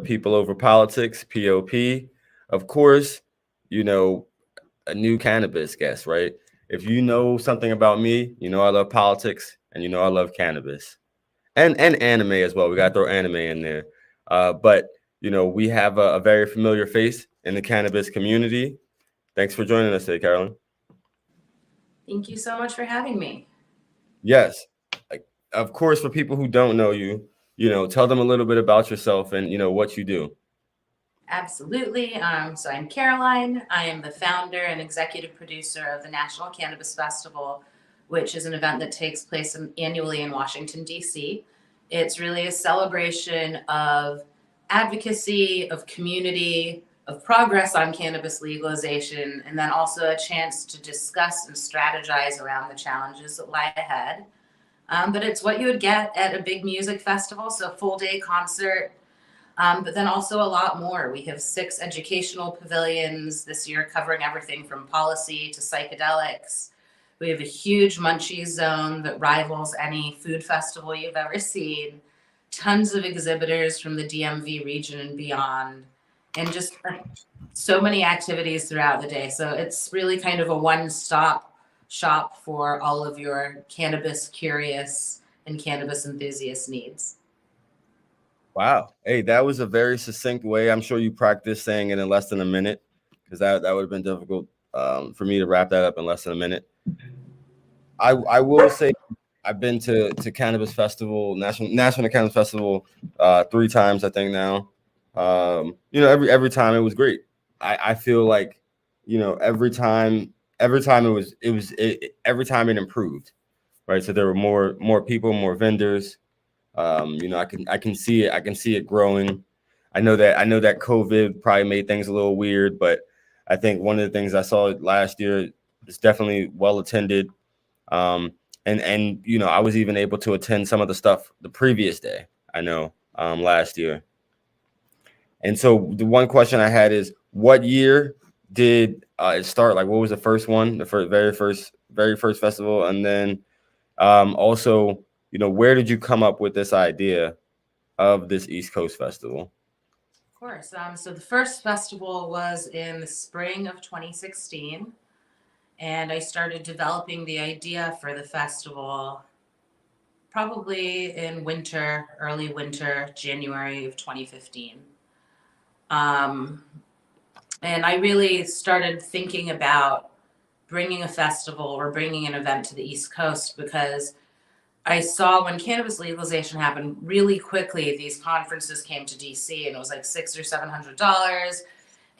People Over Politics, POP. Of course, a new cannabis guest, right? If you know something about me, you know I love politics and you know I love cannabis. And anime as well. We got to throw anime in there. But, we have a very familiar face in the cannabis community. Thanks for joining us today, Caroline. Thank you so much for having me. Yes. Of course, for people who don't know you, tell them a little bit about yourself and, what you do. Absolutely. So I'm Caroline. I am the founder and executive producer of the National Cannabis Festival, which is an event that takes place annually in Washington, D.C. It's really a celebration of advocacy, of community, of progress on cannabis legalization, and then also a chance to discuss and strategize around the challenges that lie ahead. But it's what you would get at a big music festival, so full day concert, but then also a lot more. We have 6 educational pavilions this year covering everything from policy to psychedelics. We have a huge munchies zone that rivals any food festival you've ever seen. Tons of exhibitors from the DMV region and beyond, and just so many activities throughout the day. So it's really kind of a one-stop shop for all of your cannabis curious and cannabis enthusiast needs. Wow. Hey, that was a very succinct way. I'm sure you practiced saying it in less than a minute, because that would have been difficult for me to wrap that up in less than a minute. I will say I've been to Cannabis Festival, National Cannabis Festival 3 times, I think now. Every time it was great. I feel like, every time every time it improved, right? So there were more people, more vendors. I can see it. I can see it growing. I know that COVID probably made things a little weird, but I think one of the things I saw last year is definitely well attended. And I was even able to attend some of the stuff the previous day. I know last year. And so the one question I had is, what year did it start? Like, what was the first one, the very first festival, and then also, where did you come up with this idea of this East Coast Festival? Of course. So the first festival was in the spring of 2016, and I started developing the idea for the festival probably in early winter, January of 2015. Um, and I really started thinking about bringing a festival or bringing an event to the East Coast because I saw when cannabis legalization happened really quickly, these conferences came to DC and it was like $600 or $700.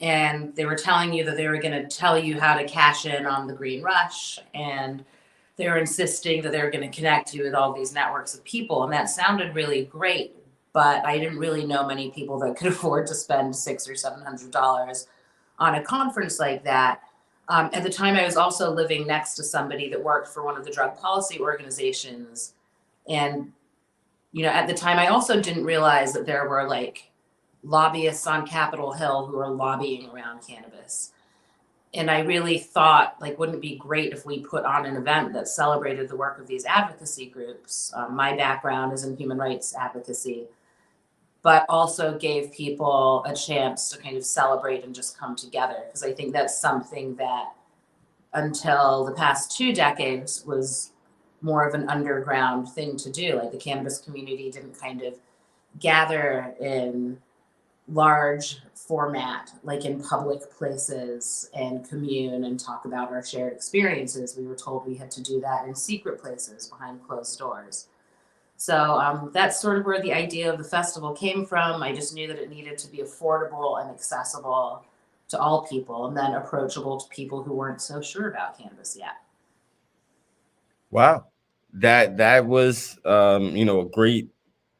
And they were telling you that they were going to tell you how to cash in on the green rush. And they were insisting that they were going to connect you with all these networks of people. And that sounded really great. But I didn't really know many people that could afford to spend $600 or $700 on a conference like that. At the time, I was also living next to somebody that worked for one of the drug policy organizations. And, at the time, I also didn't realize that there were like lobbyists on Capitol Hill who are lobbying around cannabis. And I really thought, like, wouldn't it be great if we put on an event that celebrated the work of these advocacy groups? My background is in human rights advocacy, but also gave people a chance to kind of celebrate and just come together. Because I think that's something that until the past 2 decades was more of an underground thing to do. Like the cannabis community didn't kind of gather in large format, like in public places, and commune and talk about our shared experiences. We were told we had to do that in secret places behind closed doors. So that's sort of where the idea of the festival came from. I just knew that it needed to be affordable and accessible to all people, and then approachable to people who weren't so sure about cannabis yet. Wow, that was a great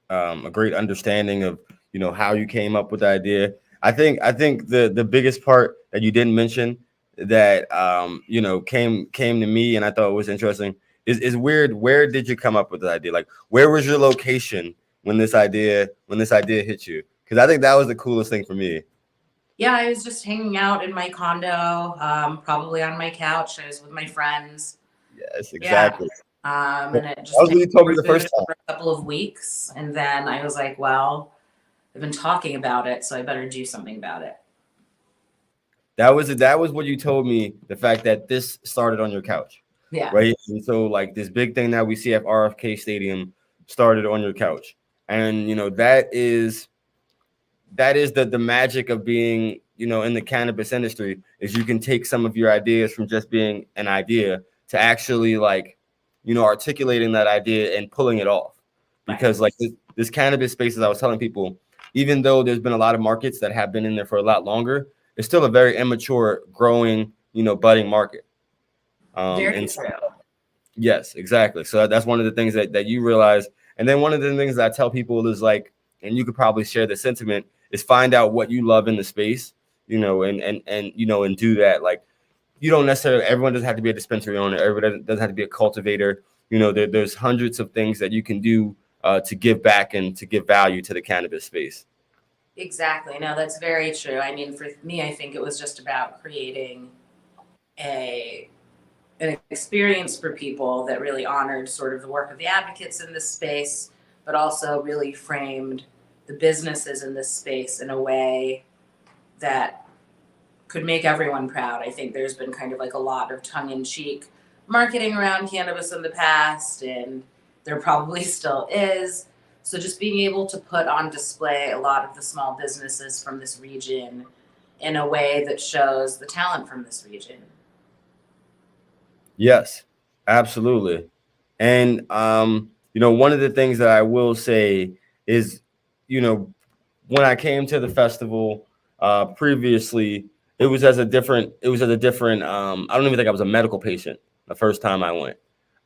understanding of how you came up with the idea. I think the biggest part that you didn't mention that came to me and I thought it was interesting is weird. Where did you come up with the idea? Like, where was your location when this idea hit you? Because I think that was the coolest thing for me. Yeah, I was just hanging out in my condo, probably on my couch. I was with my friends. Yes, exactly. And it just That was what you told me the first time. for a couple of weeks. And then I was like, well, I've been talking about it, so I better do something about it. That was what you told me, the fact that this started on your couch. Yeah. Right. And so like this big thing that we see at RFK Stadium started on your couch. And that is the magic of being, in the cannabis industry, is you can take some of your ideas from just being an idea to actually like, articulating that idea and pulling it off. Because like this cannabis space, as I was telling people, even though there's been a lot of markets that have been in there for a lot longer, it's still a very immature, growing, budding market. Very true. Yes, exactly. So that's one of the things that you realize. And then one of the things that I tell people is like, and you could probably share the sentiment, is find out what you love in the space, and do that. Like, you don't necessarily, everyone doesn't have to be a dispensary owner. Everyone doesn't have to be a cultivator. There's hundreds of things that you can do to give back and to give value to the cannabis space. Exactly. No, that's very true. I mean, for me, I think it was just about creating an experience for people that really honored sort of the work of the advocates in this space, but also really framed the businesses in this space in a way that could make everyone proud. I think there's been kind of like a lot of tongue-in-cheek marketing around cannabis in the past, and there probably still is. So just being able to put on display a lot of the small businesses from this region in a way that shows the talent from this region. Yes, absolutely. And one of the things that I will say is, when I came to the festival previously, it was as a different, I don't even think I was a medical patient the first time I went.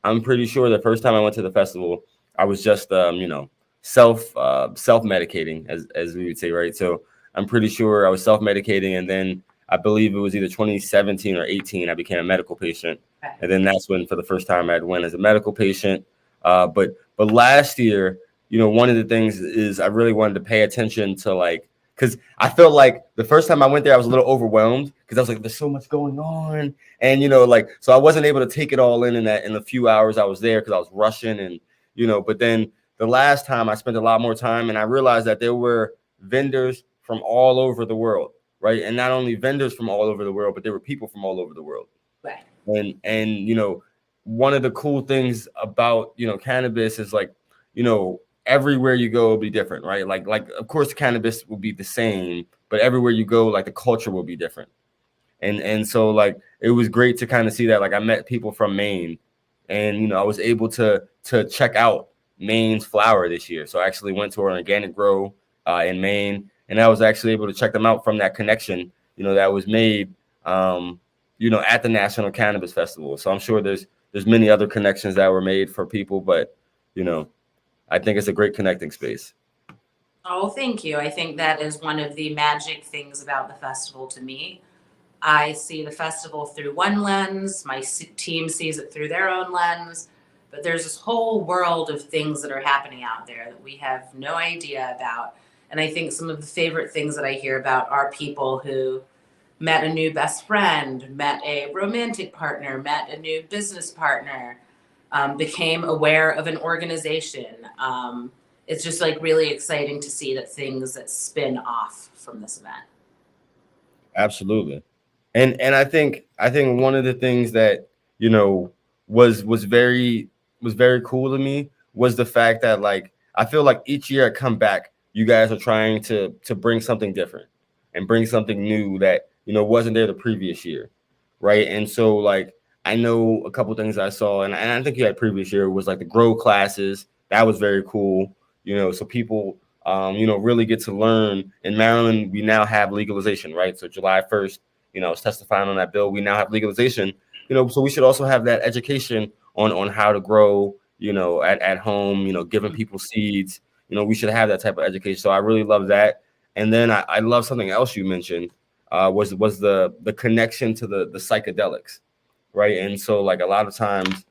I'm pretty sure the first time I went to the festival, I was just self-medicating, as we would say, right? So I'm pretty sure I was self-medicating, and then I believe it was either 2017 or 18, I became a medical patient. And then that's when, for the first time, I went as a medical patient. But last year, one of the things is I really wanted to pay attention to, like, because I felt like the first time I went there, I was a little overwhelmed because I was like, there's so much going on. And, so I wasn't able to take it all in the few hours I was there because I was rushing. And, but then the last time I spent a lot more time, and I realized that there were vendors from all over the world, right? And not only vendors from all over the world, but there were people from all over the world. Right. And one of the cool things about, cannabis is like, everywhere you go will be different, right? Like of course cannabis will be the same, but everywhere you go, like the culture will be different. And so like it was great to kind of see that. Like I met people from Maine, and I was able to check out Maine's flower this year. So I actually went to an organic grow in Maine, and I was actually able to check them out from that connection, that was made at the National Cannabis Festival. So I'm sure there's many other connections that were made for people, but I think it's a great connecting space. Oh, thank you. I think that is one of the magic things about the festival to me. I see the festival through one lens, my team sees it through their own lens, but there's this whole world of things that are happening out there that we have no idea about. And I think some of the favorite things that I hear about are people who met a new best friend, met a romantic partner, met a new business partner, became aware of an organization. It's just like really exciting to see that things that spin off from this event. Absolutely. And I think one of the things that, was very cool to me was the fact that, like, I feel like each year I come back, you guys are trying to bring something different and bring something new that, wasn't there the previous year. Right. And so like I know a couple things I saw, and I think you had previous year, was like the grow classes. That was very cool. So people, really get to learn. In Maryland, we now have legalization, right? So July 1st, I was testifying on that bill. We now have legalization, so we should also have that education on how to grow, at home, giving people seeds. We should have that type of education. So I really love that. And then I love something else you mentioned, was the connection to the psychedelics, right? And so like a lot of times,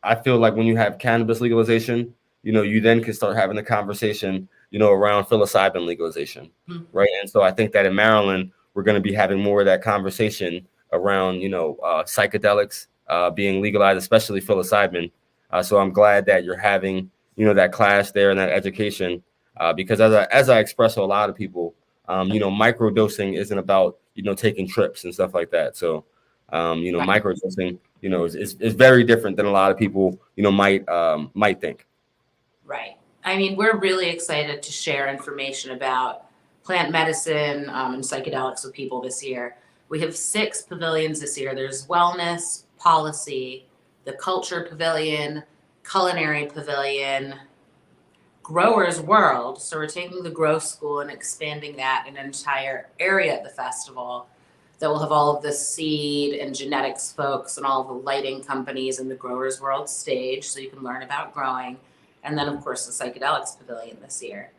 I feel like when you have cannabis legalization, you then can start having the conversation, around psilocybin legalization, right? And so I think that in Maryland, we're going to be having more of that conversation around, psychedelics being legalized, especially psilocybin. So I'm glad that you're having, that class there and that education. because as I express to a lot of people, microdosing isn't about, taking trips and stuff like that. So, Right. microdosing, is very different than a lot of people, might think. Right. I mean, we're really excited to share information about plant medicine and psychedelics with people this year. We have 6 pavilions this year. There's wellness, policy, the culture pavilion, culinary pavilion, growers world. So we're taking the grow school and expanding that in an entire area at the festival that will have all of the seed and genetics folks and all of the lighting companies in the growers world stage, so you can learn about growing. And then, of course, the psychedelics pavilion this year.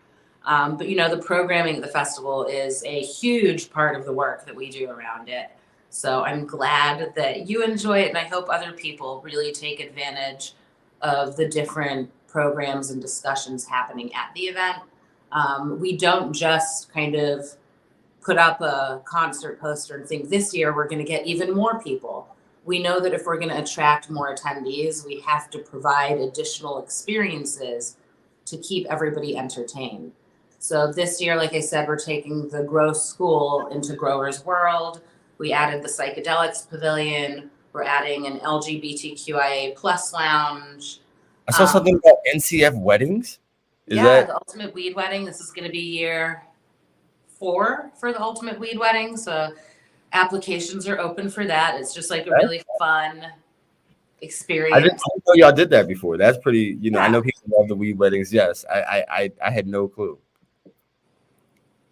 But the programming at the festival is a huge part of the work that we do around it. So I'm glad that you enjoy it, and I hope other people really take advantage of the different programs and discussions happening at the event. We don't just kind of put up a concert poster and think this year we're going to get even more people. We know that if we're going to attract more attendees, we have to provide additional experiences to keep everybody entertained. So this year, like I said, we're taking the Grow School into Growers World. We added the Psychedelics Pavilion. We're adding an LGBTQIA plus lounge. I saw something about NCF weddings. The Ultimate Weed Wedding. This is going to be year 4 for the Ultimate Weed Wedding. So applications are open for that. It's just like a really fun experience. I didn't know y'all did that before. That's pretty, I know people love the weed weddings. Yes. I had no clue.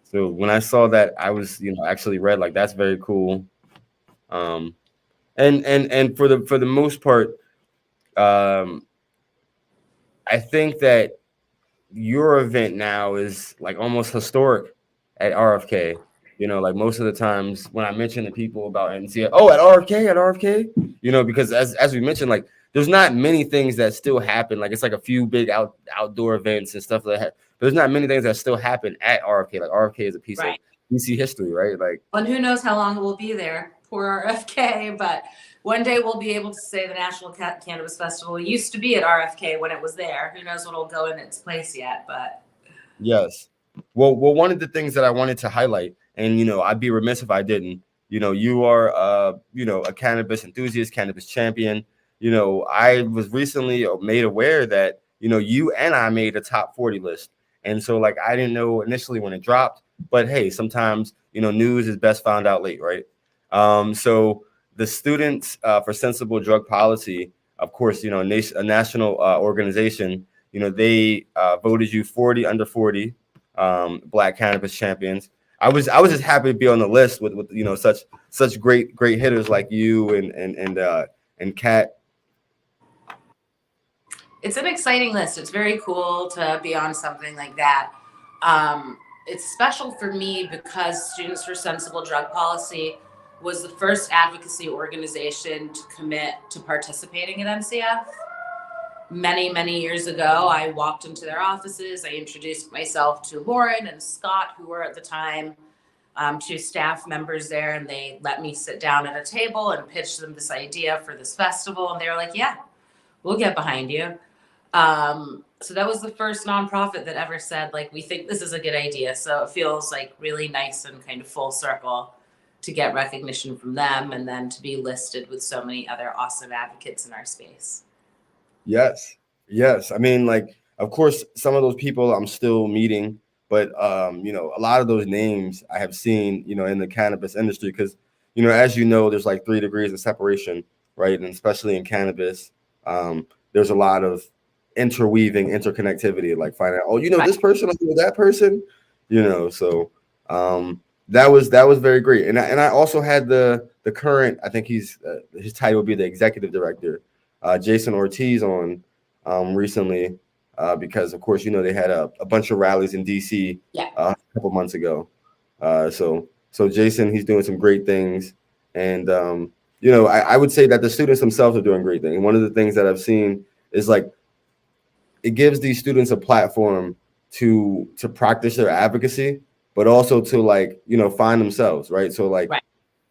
So when I saw that, I was, actually read like, that's very cool. And for the most part, I think that your event now is like almost historic at RFK. Like most of the times when I mention to people about NCF, at RFK, because as we mentioned, like there's not many things that still happen. Like it's like a few big outdoor events and stuff like that. But there's not many things that still happen at RFK. Like RFK is a piece of DC history, right? Like, and who knows how long it will be there. Poor RFK, but one day we'll be able to say the National Cannabis Festival used to be at RFK when it was there. Who knows what'll go in its place yet, but. Yes. Well, one of the things that I wanted to highlight, and, I'd be remiss if I didn't, you are, a cannabis enthusiast, cannabis champion. I was recently made aware that, you and I made a top 40 list. And so like, I didn't know initially when it dropped, but hey, sometimes, news is best found out late, right? So the Students for Sensible Drug Policy, of course, a national organization, they voted you 40 under 40 Black cannabis champions. I was just happy to be on the list with such great hitters like you and Kat. It's an exciting list. It's very cool to be on something like that. It's special for me because Students for Sensible Drug Policy was the first advocacy organization to commit to participating at NCF. Many years ago, I walked into their offices. I introduced myself to Lauren and Scott, who were at the time 2 staff members there, and they let me sit down at a table and pitch them this idea for this festival. And they were like, yeah, we'll get behind you. So that was the first nonprofit that ever said, like, we think this is a good idea. So it feels like really nice and kind of full circle to get recognition from them and then to be listed with so many other awesome advocates in our space. Yes. I mean, like, of course, some of those people I'm still meeting, but, a lot of those names I have seen, in the cannabis industry, because, as there's like 3 degrees of separation, right? And especially in cannabis, there's a lot of interweaving interconnectivity, like finding out, this person, that person, so that was very great. And I also had the current, I think his title would be the executive director, Jason Ortiz on recently, because of course, they had a bunch of rallies in DC a couple months ago. So Jason, he's doing some great things. And, I would say that the students themselves are doing great things. And one of the things that I've seen is like, it gives these students a platform to practice their advocacy, but also to like, find themselves, right? So like,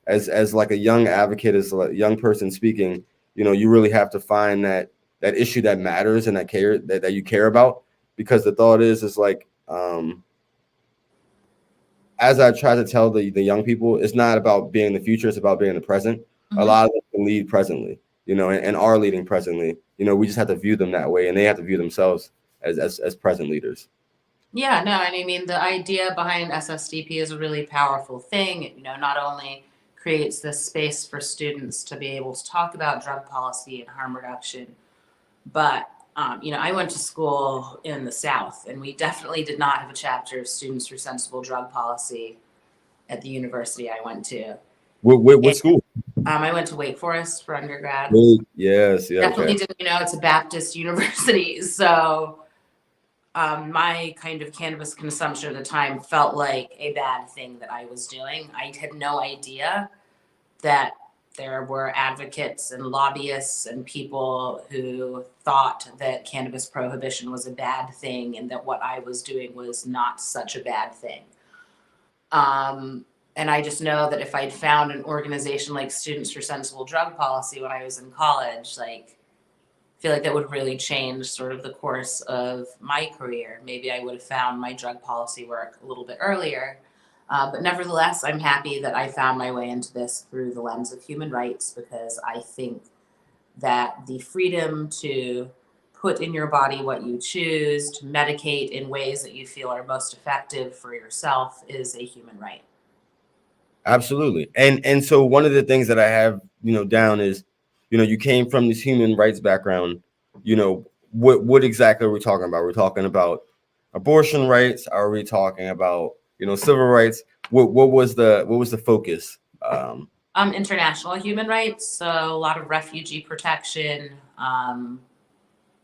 as like a young advocate, as a young person speaking, you really have to find that issue that matters and that you care about, because the thought is like, as I try to tell the young people, it's not about being the future, it's about being the present. A lot of them can lead presently, and are leading presently. We just have to view them that way, and they have to view themselves as present leaders. Yeah, no, and I mean, the idea behind SSDP is a really powerful thing. It, not only creates this space for students to be able to talk about drug policy and harm reduction, but I went to school in the South, and we definitely did not have a chapter of Students for Sensible Drug Policy at the university I went to. What school? I went to Wake Forest for undergrad. Yes, yeah, Definitely okay. didn't, it's a Baptist university, so my kind of cannabis consumption at the time felt like a bad thing that I was doing. I had no idea that there were advocates and lobbyists and people who thought that cannabis prohibition was a bad thing and that what I was doing was not such a bad thing. And I just know that if I'd found an organization like Students for Sensible Drug Policy when I was in college, I feel like that would really change sort of the course of my career. Maybe I would have found my drug policy work a little bit earlier. But nevertheless, I'm happy that I found my way into this through the lens of human rights, because I think that the freedom to put in your body what you choose, to medicate in ways that you feel are most effective for yourself, is a human right. Absolutely. And so one of the things that I have, down is, you came from this human rights background. What exactly are we talking about? We're talking about abortion rights. Are we talking about, civil rights? What was the focus? International human rights, so a lot of refugee protection,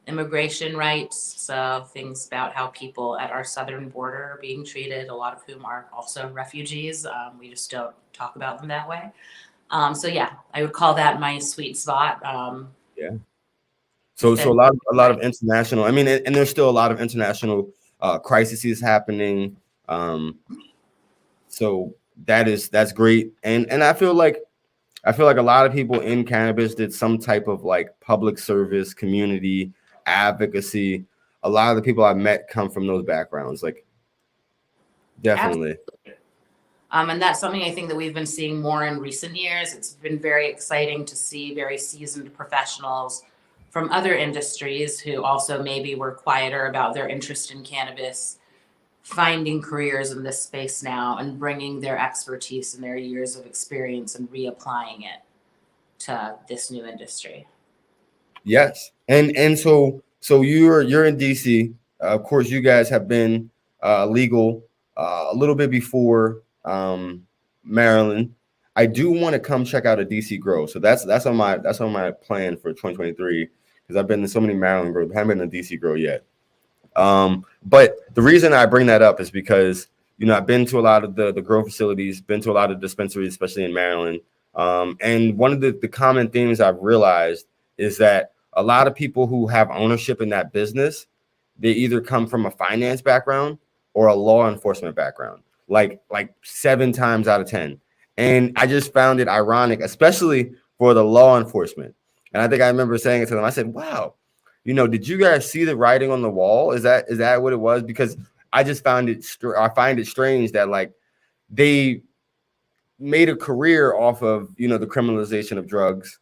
immigration rights, so things about how people at our southern border are being treated, a lot of whom are also refugees. We just don't talk about them that way. So yeah, I would call that my sweet spot. Yeah. So a lot of international. I mean, and there's still a lot of international crises happening. So that's great, and I feel like a lot of people in cannabis did some type of like public service, community advocacy. A lot of the people I've met come from those backgrounds, like definitely. And that's something I think that we've been seeing more in recent years. It's been very exciting to see very seasoned professionals from other industries who also maybe were quieter about their interest in cannabis finding careers in this space now and bringing their expertise and their years of experience and reapplying it to this new industry. Yes, and so you're in DC. Of course, you guys have been legal a little bit before Maryland. I do want to come check out a DC grow, so that's on my plan for 2023, because I've been to so many Maryland grows, haven't been to DC grow yet. But the reason I bring that up is because I've been to a lot of the grow facilities, been to a lot of dispensaries, especially in Maryland. And one of the common themes I've realized is that a lot of people who have ownership in that business, they either come from a finance background or a law enforcement background, like 7 times out of 10. And I just found it ironic, especially for the law enforcement. And I think I remember saying it to them. I said, wow, did you guys see the writing on the wall? Is that what it was? Because I just find it strange that like they made a career off of the criminalization of drugs,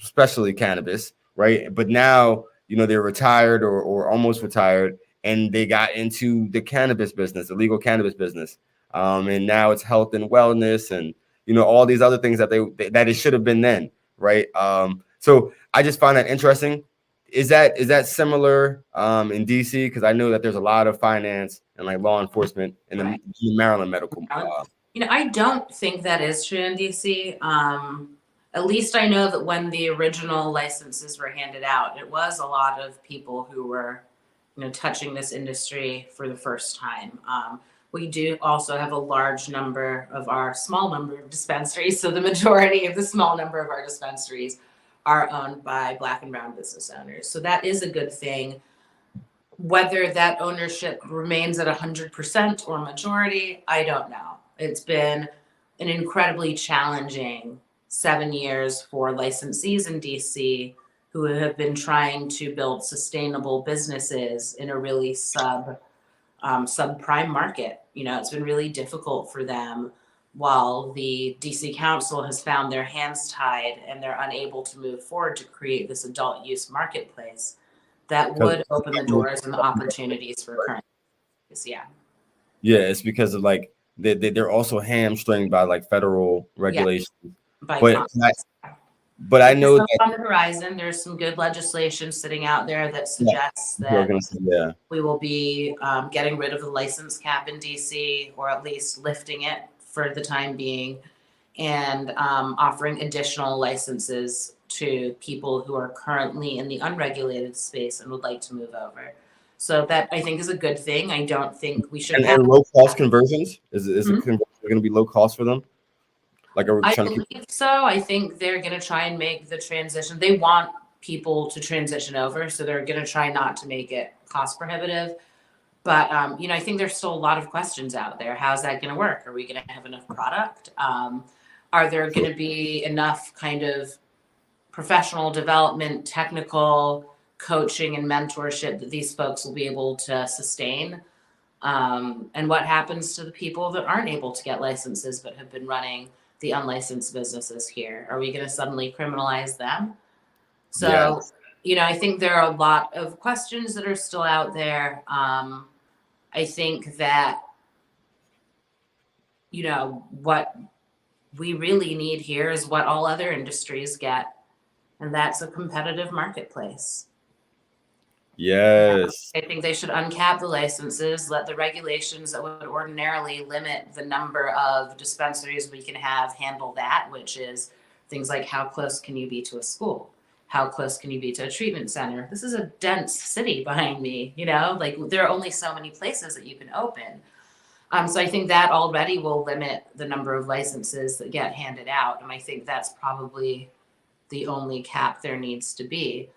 especially cannabis, right? But now they're retired or almost retired, and they got into the cannabis business, the legal cannabis business, and now it's health and wellness, and all these other things that that it should have been then, right? So I just find that interesting. Is that similar in DC? Because I know that there's a lot of finance and like law enforcement in the Maryland medical. I don't think that is true in DC. At least I know that when the original licenses were handed out, it was a lot of people who were, touching this industry for the first time. We do also have a large number of our small number of dispensaries. So the majority of the small number of our dispensaries are owned by Black and brown business owners. So that is a good thing. Whether that ownership remains at 100% or majority, I don't know. It's been an incredibly challenging 7 years for licensees in DC who have been trying to build sustainable businesses in a really subprime market. You know, it's been really difficult for them while the DC Council has found their hands tied and they're unable to move forward to create this adult use marketplace that would open the doors and the opportunities for current use. Yeah. Yeah, it's because of like they're also hamstringed by like federal regulations. By But Congress. but I know There's that on the horizon, there's some good legislation sitting out there that suggests I was that gonna say, yeah. we will be getting rid of the license cap in DC, or at least lifting it for the time being, and offering additional licenses to people who are currently in the unregulated space and would like to move over. So that, I think, is a good thing. I don't think we should have. And low cost conversions is Mhm. the conversion going to be low cost for them? Like, are we I trying to keep? believe so. I think they're going to try and make the transition. They want people to transition over, so they're going to try not to make it cost prohibitive. But you know, I think there's still a lot of questions out there. How's that going to work? Are we going to have enough product? Are there going to be enough kind of professional development, technical coaching, and mentorship that these folks will be able to sustain? And what happens to the people that aren't able to get licenses but have been running the unlicensed businesses here? Are we going to suddenly criminalize them? So, Yeah. you know, I think there are a lot of questions that are still out there. I think that, you know, what we really need here is what all other industries get, and that's a competitive marketplace. Yes. I think they should uncap the licenses, let the regulations that would ordinarily limit the number of dispensaries we can have handle that, which is things like how close can you be to a school? How close can you be to a treatment center? This is a dense city behind me, you know, like there are only so many places that you can open. So I think that already will limit the number of licenses that get handed out. And I think that's probably the only cap there needs to be.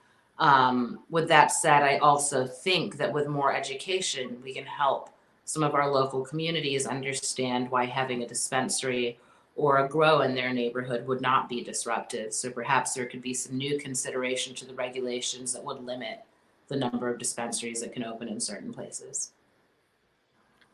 With that said, I also think that with more education, we can help some of our local communities understand why having a dispensary or a grow in their neighborhood would not be disruptive. So perhaps there could be some new consideration to the regulations that would limit the number of dispensaries that can open in certain places.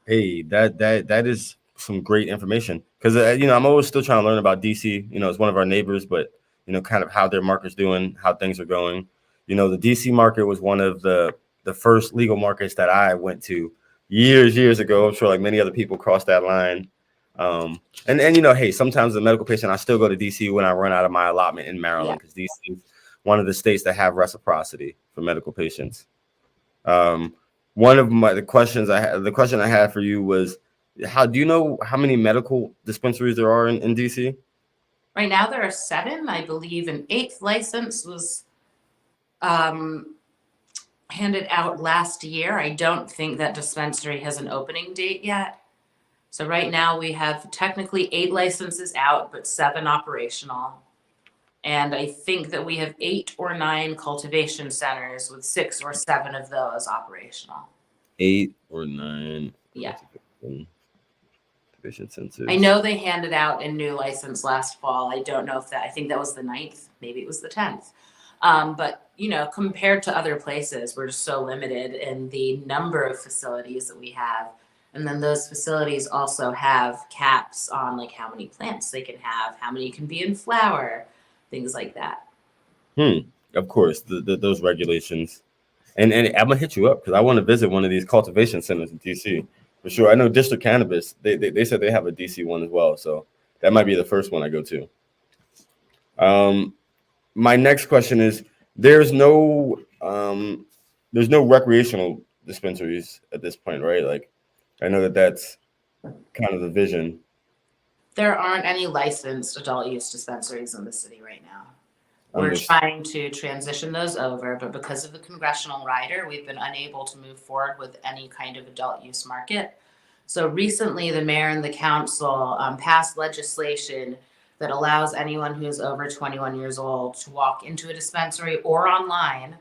Hey, that is some great information because you know I'm always still trying to learn about DC. You know, it's one of our neighbors, but you know, kind of how their market's doing, how things are going. You know, the DC market was one of the first legal markets that I went to years ago. I'm sure like many other people crossed that line. And you know, hey, sometimes the medical patient, I still go to DC when I run out of my allotment in Maryland because DC is one of the states that have reciprocity for medical patients. One of the question I had for you was, how do you know how many medical dispensaries there are in DC? Right now there are 7. I believe an 8th license was um, handed out last year. I don't think that dispensary has an opening date yet. So right now we have technically 8 licenses out, but 7 operational. And I think that we have 8 or 9 cultivation centers with 6 or 7 of those operational. 8 or 9. Yeah. Cultivation centers. I know they handed out a new license last fall. I don't know if I think that was the 9th, maybe it was the 10th. But you know, compared to other places, we're just so limited in the number of facilities that we have. And then those facilities also have caps on like how many plants they can have, how many can be in flower, things like that. Of course, those regulations. And I'm gonna hit you up because I want to visit one of these cultivation centers in DC for sure. I know District Cannabis, they said they have a DC one as well, so that might be the first one I go to. My next question is: there's no recreational dispensaries at this point, right? Like, I know that's kind of the vision. There aren't any licensed adult use dispensaries in the city right now. We're trying to transition those over, but because of the congressional rider, we've been unable to move forward with any kind of adult use market. So recently, the mayor and the council passed legislation that allows anyone who's over 21 years old to walk into a dispensary or online,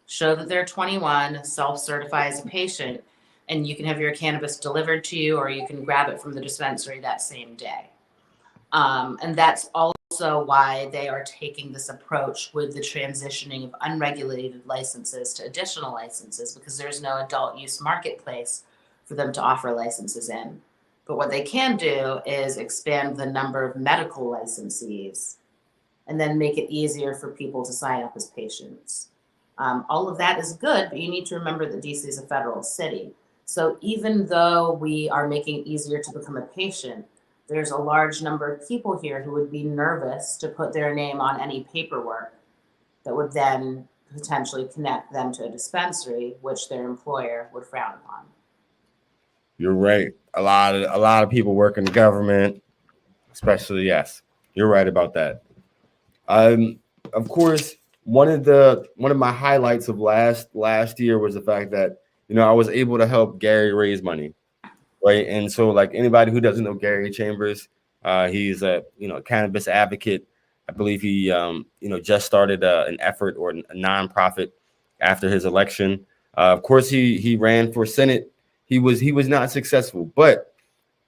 show that they're 21, self-certify as a patient, and you can have your cannabis delivered to you, or you can grab it from the dispensary that same day. And that's also why they are taking this approach with the transitioning of unregulated licenses to additional licenses, because there's no adult use marketplace for them to offer licenses in. But what they can do is expand the number of medical licensees and then make it easier for people to sign up as patients. All of that is good, but you need to remember that DC is a federal city. So even though we are making it easier to become a patient, there's a large number of people here who would be nervous to put their name on any paperwork that would then potentially connect them to a dispensary, which their employer would frown upon. You're right. A lot of people work in the government, especially, yes. You're right about that. Of course, one of my highlights of last year was the fact that I was able to help Gary raise money, right? And so, like anybody who doesn't know Gary Chambers, he's a cannabis advocate. I believe he just started an effort or a nonprofit after his election. Of course, he ran for Senate. He was not successful, but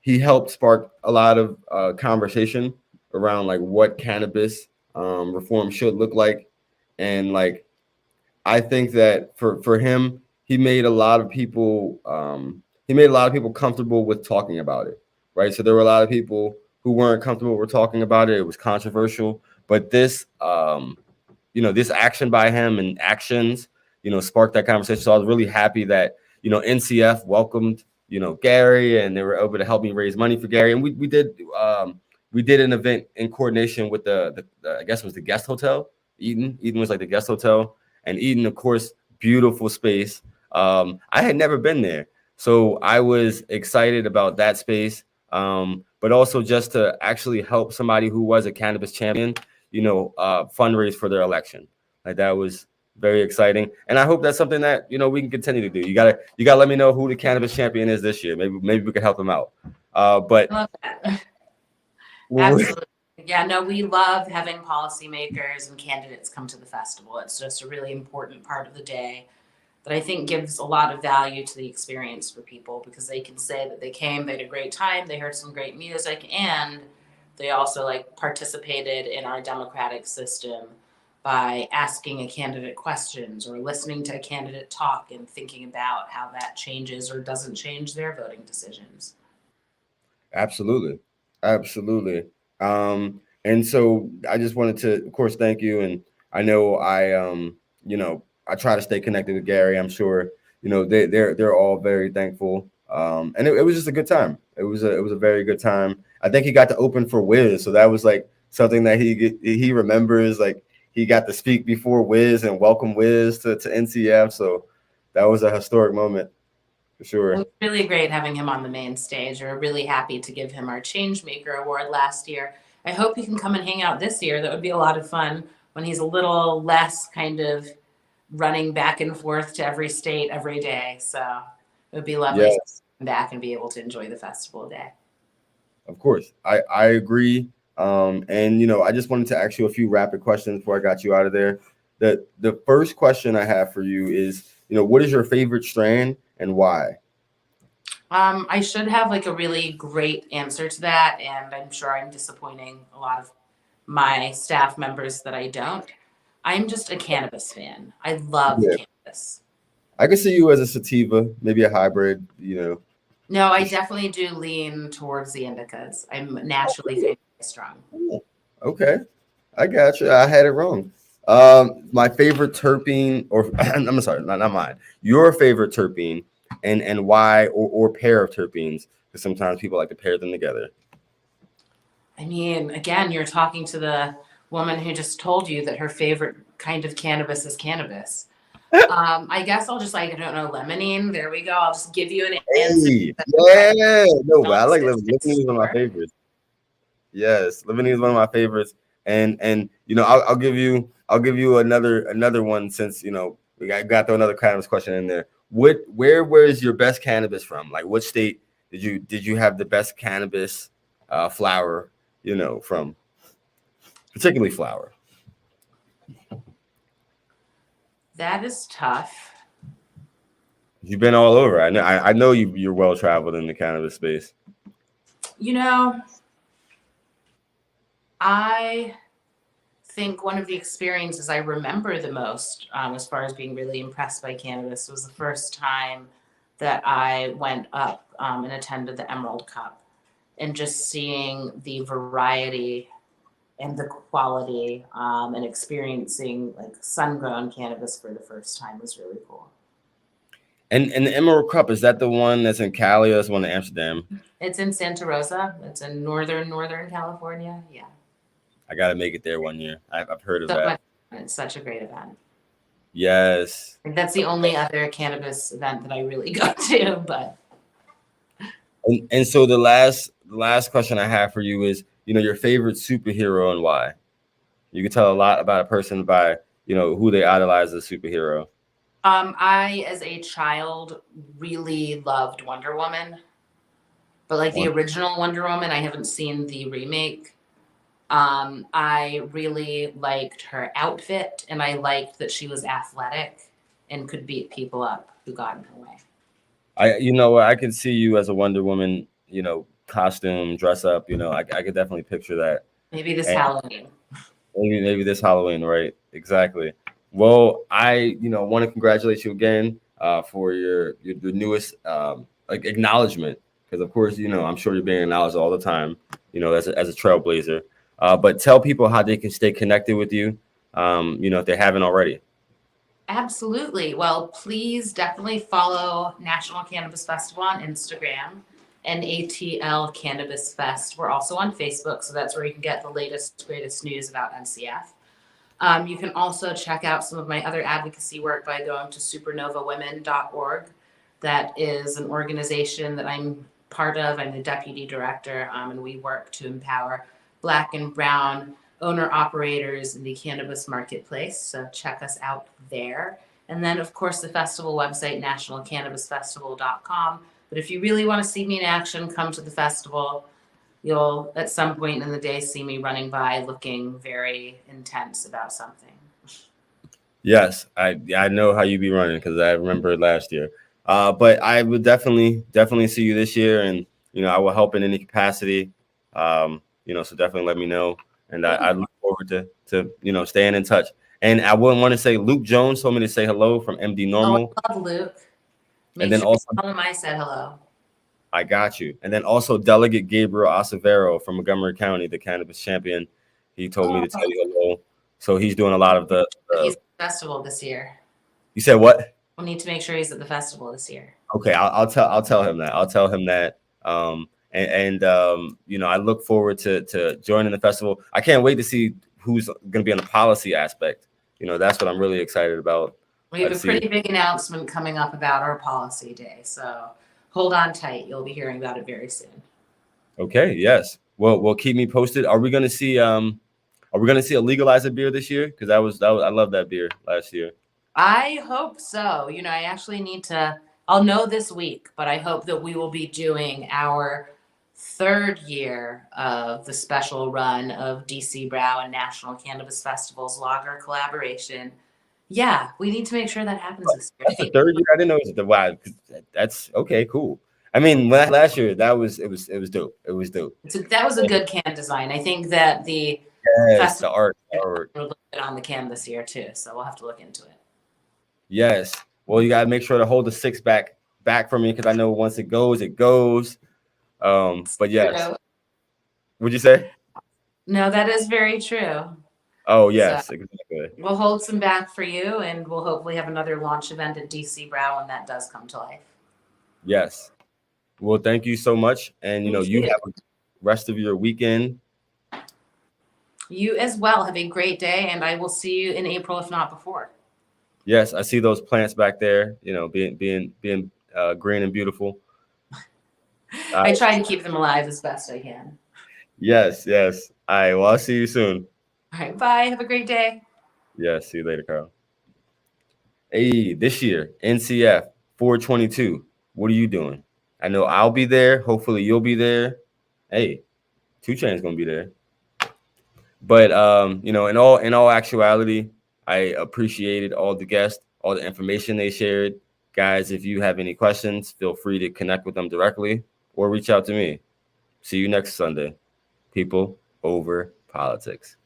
he helped spark a lot of conversation around like what cannabis reform should look like, and like I think that for him, he made a lot of people comfortable with talking about it, right? So there were a lot of people who weren't comfortable with talking about it. It was controversial, but this action by him and actions, sparked that conversation. So I was really happy that NCF welcomed Gary, and they were able to help me raise money for Gary, and we did an event in coordination with the I guess it was the guest hotel. Eden was like the guest hotel, and Eden, of course, beautiful space. I had never been there, so I was excited about that space. But also just to actually help somebody who was a cannabis champion, fundraise for their election. Like that was very exciting, and I hope that's something that we can continue to do. You gotta let me know who the cannabis champion is this year. Maybe we can help him out. But I love that. Absolutely. Yeah, no, we love having policymakers and candidates come to the festival. It's just a really important part of the day that I think gives a lot of value to the experience for people, because they can say that they came, they had a great time, they heard some great music, and they also like participated in our democratic system by asking a candidate questions or listening to a candidate talk and thinking about how that changes or doesn't change their voting decisions. Absolutely. Absolutely. And so I just wanted to, of course, thank you. And I know I try to stay connected with Gary. I'm sure, they're all very thankful. And it was just a good time. It was a very good time. I think he got to open for Wiz. So that was like something that he remembers. Like he got to speak before Wiz and welcome Wiz to NCF. So that was a historic moment for sure. It was really great having him on the main stage. We're really happy to give him our Changemaker Award last year. I hope he can come and hang out this year. That would be a lot of fun when he's a little less kind of running back and forth to every state every day. So it would be lovely to come back and be able to enjoy the festival day. Of course, I agree. And I just wanted to ask you a few rapid questions before I got you out of there. The first question I have for you is, what is your favorite strain and why? I should have like a really great answer to that, and I'm sure I'm disappointing a lot of my staff members that I don't. I'm just a cannabis fan. I love cannabis. I can see you as a sativa, maybe a hybrid, No, I definitely do lean towards the indicas. I'm naturally very strong. Okay, I got you. I had it wrong. My favorite terpene, or I'm sorry, not mine. Your favorite terpene, and why, or pair of terpenes, because sometimes people like to pair them together. I mean, again, you're talking to the woman who just told you that her favorite kind of cannabis is cannabis. I guess I'll just I don't know, limonene. There we go. I'll just give you an answer. Yeah, no, but I like limonene is one of my favorites. Yes, limonene is one of my favorites, and I'll give you another one, since we got another cannabis question in there. Where was your best cannabis from? Like, what state did you have the best cannabis flower? From, particularly flower. That is tough. You've been all over. I know you're well traveled in the cannabis space. I think one of the experiences I remember the most, as far as being really impressed by cannabis, was the first time that I went up and attended the Emerald Cup, and just seeing the variety and the quality and experiencing like sun-grown cannabis for the first time was really cool. And the Emerald Cup, is that the one that's in Cali or that's the one in Amsterdam? It's in Santa Rosa. It's in northern California. Yeah. I got to make it there one year. I've heard of So that. much fun. It's such a great event. Yes. And that's the only other cannabis event that I really go to. But And so the last question I have for you is, your favorite superhero and why? You can tell a lot about a person by, who they idolize as a superhero. I, as a child, really loved Wonder Woman. But like the original Wonder Woman, I haven't seen the remake. I really liked her outfit, and I liked that she was athletic and could beat people up who got in her way. I can see you as a Wonder Woman, costume, dress up, I could definitely picture that. Maybe this Halloween. Maybe this Halloween, right? Exactly. Well, I, want to congratulate you again for your the newest acknowledgement, because of course, I'm sure you're being acknowledged all the time, as a trailblazer. But tell people how they can stay connected with you, if they haven't already. Absolutely. Well, please definitely follow National Cannabis Festival on Instagram and ATL Cannabis Fest. We're also on Facebook, so that's where you can get the latest, greatest news about NCF. You can also check out some of my other advocacy work by going to supernovawomen.org. That is an organization that I'm part of. I'm the deputy director, and we work to empower Black and Brown owner-operators in the cannabis marketplace. So check us out there. And then, of course, the festival website, nationalcannabisfestival.com. But if you really want to see me in action, come to the festival. You'll, at some point in the day, see me running by looking very intense about something. Yes, I know how you be running because I remember last year. But I would definitely see you this year, and I will help in any capacity. So definitely let me know, and I look forward to staying in touch. And I wouldn't want to say Luke Jones told me to say hello from MD Normal. Oh, I love Luke. And then also tell him I said hello. I got you. And then also Delegate Gabriel Acevero from Montgomery County, the cannabis champion. He told me to tell you hello. So he's doing a lot of the he's at the festival this year. You said what? We'll need to make sure he's at the festival this year. Okay, I'll tell him that. I'll tell him that. I look forward to joining the festival. I can't wait to see who's going to be on the policy aspect. That's what I'm really excited about. We have a pretty big announcement coming up about our policy day. So hold on tight. You'll be hearing about it very soon. Okay. Yes. Well, keep me posted. Are we going to see a legalizer beer this year? Because I love that beer last year. I hope so. I actually need to. I'll know this week, but I hope that we will be doing our third year of the special run of DC Brow and National Cannabis Festival's lager collaboration. Yeah, we need to make sure that happens this year. That's the third year. I didn't know it was the wow. That's okay, cool. I mean, last year it was dope. It was dope. That was a good can design. I think that the the art will look good on the can this year too. So we'll have to look into it. Yes. Well, you gotta make sure to hold the six back for me because I know once it goes, it goes. But yes. What'd you say? No, that is very true. Oh yes, exactly. We'll hold some back for you, and we'll hopefully have another launch event at DC Brow when that does come to life. Yes. Well, thank you so much, and you have a rest of your weekend. You as well. Have a great day, and I will see you in April, if not before. Yes, I see those plants back there. Being green and beautiful. I try to keep them alive as best I can. Yes. All right. Well, I'll see you soon. All right. Bye. Have a great day. Yeah. See you later, Carl. Hey, this year, NCF 422. What are you doing? I know I'll be there. Hopefully you'll be there. Hey, 2 Chainz gonna be there. But in all actuality, I appreciated all the guests, all the information they shared. Guys, if you have any questions, feel free to connect with them directly or reach out to me. See you next Sunday. People over politics.